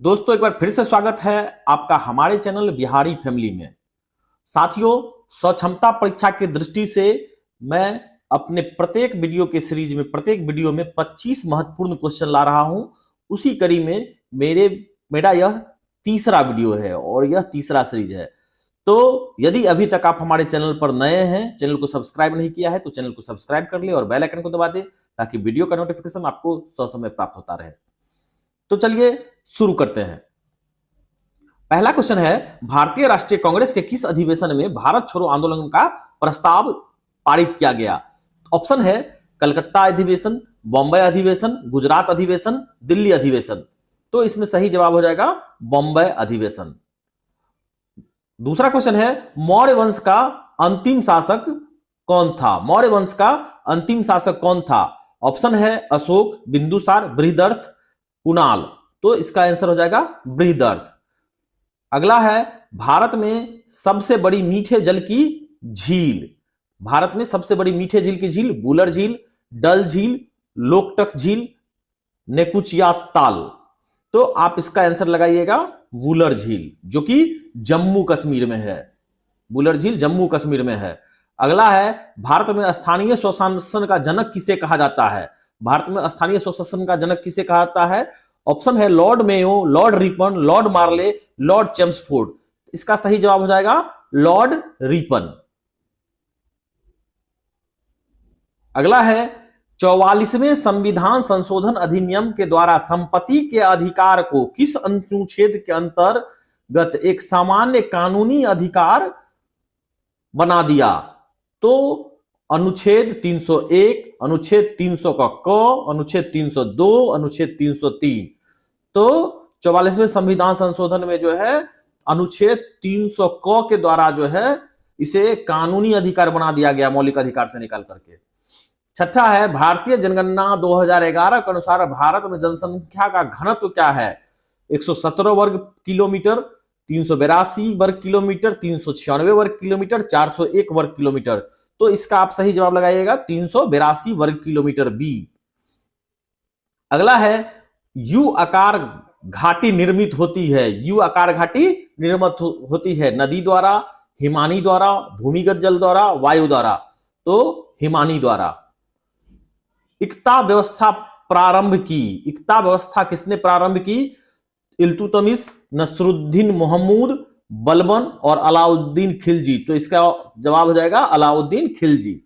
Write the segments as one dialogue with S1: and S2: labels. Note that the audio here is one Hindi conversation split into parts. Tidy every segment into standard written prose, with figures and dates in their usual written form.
S1: दोस्तों एक बार फिर से स्वागत है आपका हमारे चैनल बिहारी फैमिली में। साथियों, स्वक्षमता परीक्षा की दृष्टि से मैं अपने प्रत्येक वीडियो के सीरीज में प्रत्येक वीडियो में 25 महत्वपूर्ण क्वेश्चन ला रहा हूं। उसी कड़ी में मेरा यह तीसरा वीडियो है और यह तीसरा सीरीज है। तो यदि अभी तक आप हमारे चैनल पर नए हैं, चैनल को सब्सक्राइब नहीं किया है तो चैनल को सब्सक्राइब कर ले और बेल आइकन को दबा दे ताकि वीडियो का नोटिफिकेशन आपको ससमय प्राप्त होता रहे। तो चलिए शुरू करते हैं। पहला क्वेश्चन है, भारतीय राष्ट्रीय कांग्रेस के किस अधिवेशन में भारत छोड़ो आंदोलन का प्रस्ताव पारित किया गया? ऑप्शन है कलकत्ता अधिवेशन, बॉम्बे अधिवेशन, गुजरात अधिवेशन, दिल्ली अधिवेशन। तो इसमें सही जवाब हो जाएगा बॉम्बे अधिवेशन। दूसरा क्वेश्चन है, मौर्य वंश का अंतिम शासक कौन था? मौर्य वंश का अंतिम शासक कौन था? ऑप्शन है अशोक, बिंदुसार, बृहदर्थ, कुणाल। तो इसका आंसर हो जाएगा बृहदर्थ। अगला है, भारत में सबसे बड़ी मीठे जल की झील। भारत में सबसे बड़ी मीठे जल की झील वुलर झील, डल झील, लोकटक झील, नेकुचिया ताल। तो आप इसका आंसर लगाइएगा वुलर झील, जो कि जम्मू कश्मीर में है। वुलर झील जम्मू कश्मीर में है। अगला है, भारत में स्थानीय स्वशासन का जनक किसे कहा जाता है? भारत में स्थानीय स्वशासन का जनक किसे कहा जाता है? ऑप्शन है Lord Mayo, Lord Ripon, Lord Morley, Lord Chelmsford. इसका सही जवाब हो जाएगा लॉर्ड रिपन। अगला है, 44वें संविधान संशोधन अधिनियम के द्वारा संपत्ति के अधिकार को किस अनुच्छेद के अंतर्गत एक सामान्य कानूनी अधिकार बना दिया? तो अनुच्छेद 301, अनुच्छेद 300 का क, अनुच्छेद 302, अनुच्छेद 303। तो 44वें संविधान संशोधन में जो है अनुच्छेद 300 क के द्वारा जो है इसे कानूनी अधिकार बना दिया गया, मौलिक अधिकार से निकाल करके। छठा है, भारतीय जनगणना 2011 के अनुसार भारत में जनसंख्या का घनत्व क्या है? 117 वर्ग किलोमीटर, 382 वर्ग किलोमीटर, 396 वर्ग किलोमीटर, 401 वर्ग किलोमीटर। तो इसका आप सही जवाब लगाइएगा 382 वर्ग किलोमीटर बी। अगला है, यू आकार घाटी निर्मित होती है। यू आकार घाटी निर्मित होती है नदी द्वारा, हिमानी द्वारा, भूमिगत जल द्वारा, वायु द्वारा। तो हिमानी द्वारा। इक्ता व्यवस्था प्रारंभ की। इक्ता व्यवस्था किसने प्रारंभ की? इल्तुतमिश, नसरुद्दीन महमूद, बलबन और अलाउद्दीन खिलजी। तो इसका जवाब हो जाएगा अलाउद्दीन खिलजी।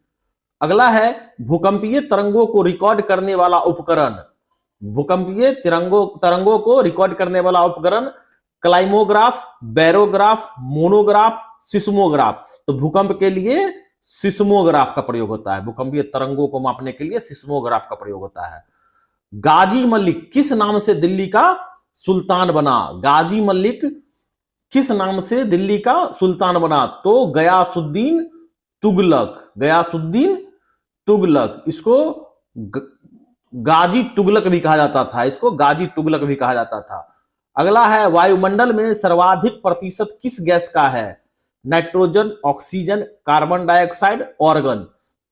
S1: अगला है, भूकंपीय तरंगों को रिकॉर्ड करने वाला उपकरण। भूकंपीय तरंगों को रिकॉर्ड करने वाला उपकरण क्लाइमोग्राफ, बैरोग्राफ, मोनोग्राफ, सिस्मोग्राफ। तो भूकंप के लिए सिस्मोग्राफ का प्रयोग होता है। भूकंपीय तरंगों को मापने के लिए सिस्मोग्राफ का प्रयोग होता है। गाजी मलिक किस नाम से दिल्ली का सुल्तान बना? गाजी मलिक किस नाम से दिल्ली का सुल्तान बना? तो गयासुद्दीन तुगलक। गयासुद्दीन तुगलक। इसको गाजी तुगलक भी कहा जाता था। इसको गाजी तुगलक भी कहा जाता था। अगला है, वायुमंडल में सर्वाधिक प्रतिशत किस गैस का है? Nitrogen, oxygen, carbon dioxide, organ.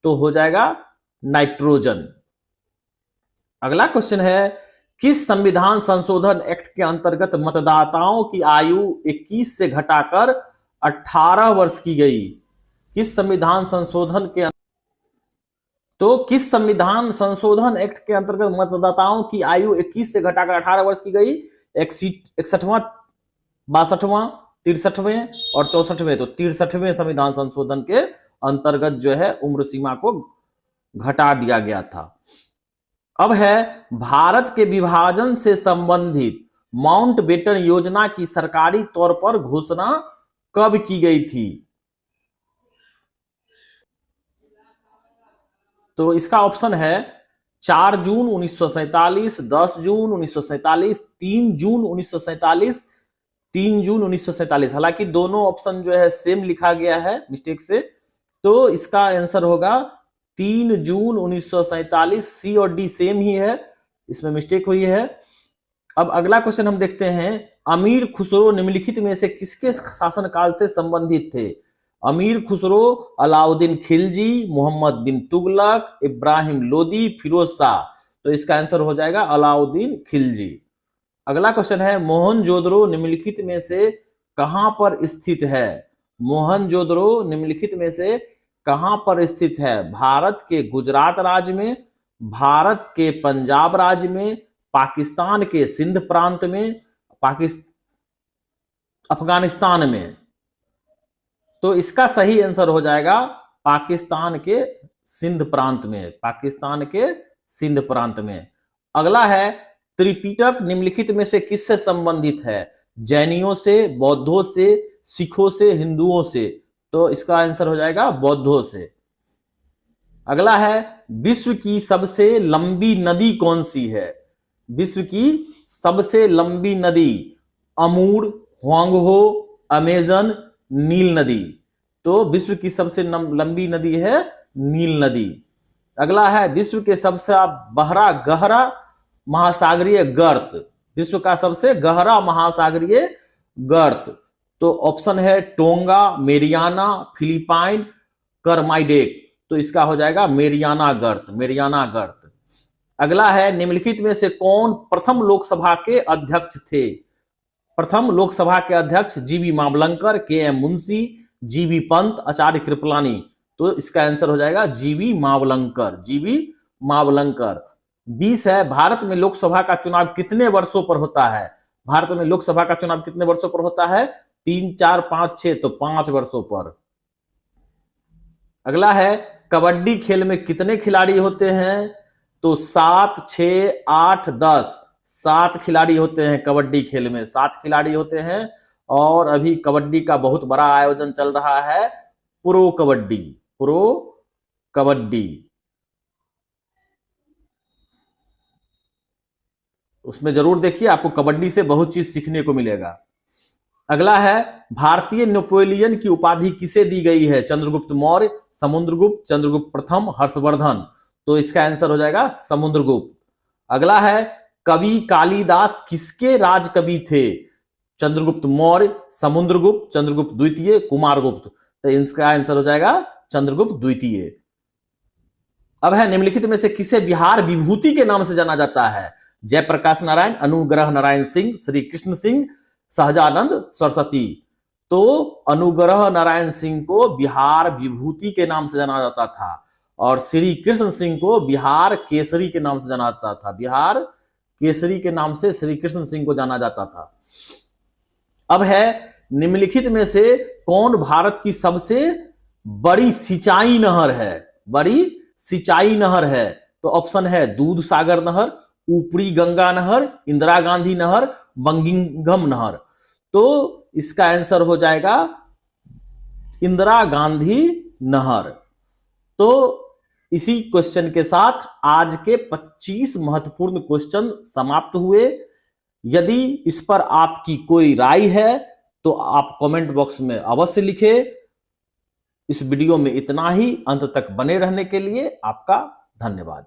S1: तो हो जाएगा नाइट्रोजन। अगला क्वेश्चन है, किस संविधान संशोधन एक्ट के अंतर्गत मतदाताओं की आयु 21 से घटाकर 18 वर्ष की गई? किस संविधान संशोधन के किस संविधान संशोधन एक्ट के अंतर्गत मतदाताओं की आयु 21 से घटाकर 18 वर्ष की गई? 61वां, 62वां, 63वें और 64वें। तो 63वें संविधान संशोधन के अंतर्गत जो है उम्र सीमा को घटा दिया गया था। अब है, भारत के विभाजन से संबंधित माउंटबेटन योजना की सरकारी तौर पर घोषणा कब की गई थी? तो इसका ऑप्शन है 4 जून 1947, 10 जून 1947, 3 जून 1947, 3 जून 1947। हालांकि दोनों ऑप्शन जो है सेम लिखा गया है मिस्टेक से। तो इसका आंसर होगा 3 जून 1947। सी और डी सेम ही है, इसमें मिस्टेक हुई है। अब अगला क्वेश्चन हम देखते हैं, अमीर खुसरो निम्नलिखित में से किसके शासनकाल से संबंधित थे? अमीर खुसरो, अलाउद्दीन खिलजी, मोहम्मद बिन तुगलक, इब्राहिम लोदी, फिरोज शाह। तो इसका आंसर हो जाएगा अलाउद्दीन खिलजी। अगला क्वेश्चन है मोहनजोदड़ो निम्नलिखित में से कहां पर स्थित है? मोहनजोदड़ो निम्नलिखित में से कहां पर स्थित है? भारत के गुजरात राज्य में, भारत के पंजाब राज्य में, पाकिस्तान के सिंध प्रांत में, अफगानिस्तान में। तो इसका सही आंसर हो जाएगा पाकिस्तान के सिंध प्रांत में, पाकिस्तान के सिंध प्रांत में। अगला है त्रिपिटक निम्नलिखित में से किससे संबंधित है? जैनियों से, बौद्धों से, सिखों से, हिंदुओं से। तो इसका आंसर हो जाएगा बौद्धों से। अगला है विश्व की सबसे लंबी नदी कौन सी है? विश्व की सबसे लंबी नदी अमूर, हुआंगहो, अमेजन, नील नदी। तो विश्व की सबसे लंबी नदी है नील नदी। अगला है विश्व के सबसे गहरा महासागरीय गर्त, विश्व का सबसे गहरा महासागरीय गर्त। तो ऑप्शन है टोंगा, मेरियाना, फिलिपाइन, करमाइडेक। तो इसका हो जाएगा मेरियाना गर्त, मेरियाना गर्त। अगला है निम्नलिखित में से कौन प्रथम लोकसभा के अध्यक्ष थे? प्रथम लोकसभा के अध्यक्ष जीबी मावलंकर, के एम मुंशी, जीबी पंत, आचार्य कृपलानी। तो इसका आंसर हो जाएगा जीबी मावलंकर, जीबी मावलंकर। 20 है भारत में लोकसभा का चुनाव कितने वर्षों पर होता है? भारत में लोकसभा का चुनाव कितने वर्षों पर होता है? 3, 4, 5, 6। तो 5 वर्षों पर। अगला है कबड्डी खेल में कितने खिलाड़ी होते हैं? तो 7, 6, 8, 10। 7 खिलाड़ी होते हैं कबड्डी खेल में, 7 खिलाड़ी होते हैं। और अभी कबड्डी का बहुत बड़ा आयोजन चल रहा है, प्रो कबड्डी, प्रो कबड्डी। उसमें जरूर देखिए, आपको कबड्डी से बहुत चीज सीखने को मिलेगा। अगला है भारतीय नेपोलियन की उपाधि किसे दी गई है? चंद्रगुप्त मौर्य, समुद्रगुप्त, चंद्रगुप्त प्रथम, हर्षवर्धन। तो इसका आंसर हो जाएगा समुद्रगुप्त। अगला है कवि कालिदास किसके राज कवि थे? चंद्रगुप्त मौर्य, समुद्रगुप्त, चंद्रगुप्त द्वितीय, कुमारगुप्त। तो इसका आंसर हो जाएगा चंद्रगुप्त द्वितीय। अब है निम्नलिखित में से किसे बिहार विभूति के नाम से जाना जाता है? जयप्रकाश नारायण, अनुग्रह नारायण सिंह, श्री कृष्ण सिंह, सहजानंद सरस्वती। तो अनुग्रह नारायण सिंह को बिहार विभूति के नाम से जाना जाता था और श्री कृष्ण सिंह को बिहार केसरी के नाम से जाना जाता था। बिहार केसरी के नाम से श्री कृष्ण सिंह को जाना जाता था। अब है निम्नलिखित में से कौन भारत की सबसे बड़ी सिंचाई नहर है? बड़ी सिंचाई नहर है। तो ऑप्शन है दूध सागर नहर, ऊपरी गंगा नहर, इंदिरा गांधी नहर, बंगिंघम नहर। तो इसका आंसर हो जाएगा इंदिरा गांधी नहर। तो इसी क्वेश्चन के साथ आज के 25 महत्वपूर्ण क्वेश्चन समाप्त हुए। यदि इस पर आपकी कोई राय है तो आप कमेंट बॉक्स में अवश्य लिखें। इस वीडियो में इतना ही। अंत तक बने रहने के लिए आपका धन्यवाद।